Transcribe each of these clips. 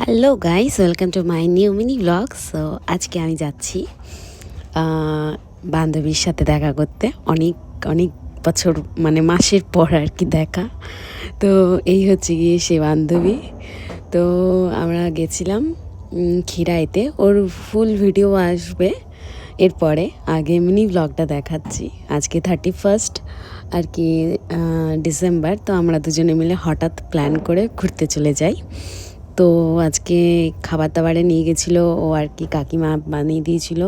Hello guys, welcome to my new mini blog. So আজকে আমি যাচ্ছি বান্ধবীর সাথে দেখা করতে। অনেক অনেক বছর মানে মাসের পর আর কি দেখা। তো এই হচ্ছে গিয়ে সে বান্ধবী। তো আমরা গেছিলাম খিরাইতে। ওর ফুল ভিডিও আসবে এরপরে, আগে মিনি ব্লগটা দেখাচ্ছি। আজকে 31 আর কি ডিসেম্বর। তো আমরা দুজনে মিলে হঠাৎ প্ল্যান করে ঘুরতে চলে যাই। তো আজকে খাবার দাবারে নিয়ে গেছিলো ও আর কি, কাকিমা বানিয়ে দিয়েছিল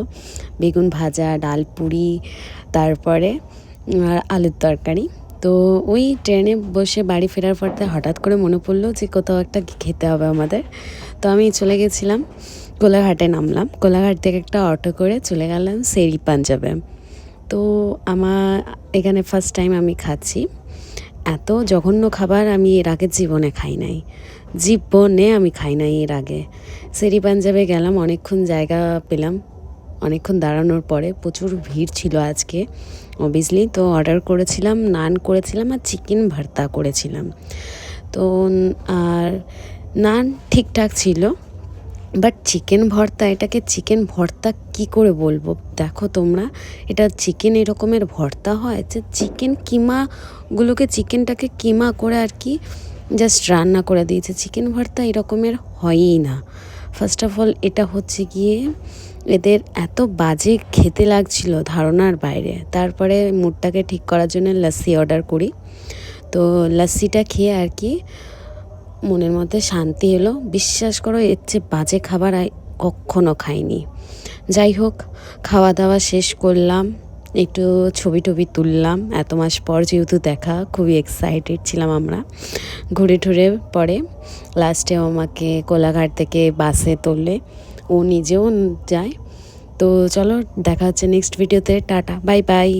বেগুন ভাজা, ডাল পুরি, তারপরে আলুর তরকারি। তো ওই ট্রেনে বসে বাড়ি ফেরার পর হঠাৎ করে মনে পড়লো যে কোথাও একটা খেতে হবে আমাদের। তো আমি চলে গেছিলাম, কোলাঘাটে নামলাম। কোলাঘাট থেকে একটা অটো করে চলে গেলাম শেরি পাঞ্জাবে। তো আমার এখানে ফার্স্ট টাইম আমি খাচ্ছি। এত জঘন্য খাবার আমি এর আগের জীবনে খাই নাই, আমি খাই নাই এর আগে। শেরি পাঞ্জাবে গেলাম, অনেকক্ষণ জায়গা পেলাম, অনেকক্ষণ দাঁড়ানোর পরে। প্রচুর ভিড় ছিল আজকে অবভিয়াসলি। তো অর্ডার করেছিলাম, নান করেছিলাম আর চিকেন ভর্তা করেছিলাম। তো আর নান ঠিকঠাক ছিল, বাট চিকেন ভর্তা, এটাকে চিকেন ভর্তা কি করে বলবো দেখো তোমরা। এটা চিকেন এরকমের ভর্তা হয় যে চিকেন কিমাগুলোকে, চিকেনটাকে কিমা করে আর কি জাস্ট রান্না করে দিয়েছে। চিকেন ভর্তা এরকমের হয়ই না। ফার্স্ট অফ অল এটা হচ্ছে গিয়ে এদের এত বাজে খেতে লাগছিল, ধারণার বাইরে। তারপরে মুডটাকে ঠিক করার জন্য লস্যি অর্ডার করি। তো লস্যিটা খেয়ে আর কি মনের মধ্যে শান্তি এলো। বিশ্বাস করো, এর চেয়ে বাজে খাবার কখনো খাইনি। যাই হোক, খাওয়া দাওয়া শেষ করলাম, একটু ছবি টবি তুললাম। এত মাস পর যেহেতু দেখা, খুবই এক্সাইটেড ছিলাম আমরা। ঘুরে টুরে পরে লাস্টে আমাকে কোলাঘাট থেকে বাসে তুললে, ও নিজেও যায়। তো চলো, দেখা হচ্ছে নেক্সট ভিডিওতে। Tata, bye bye.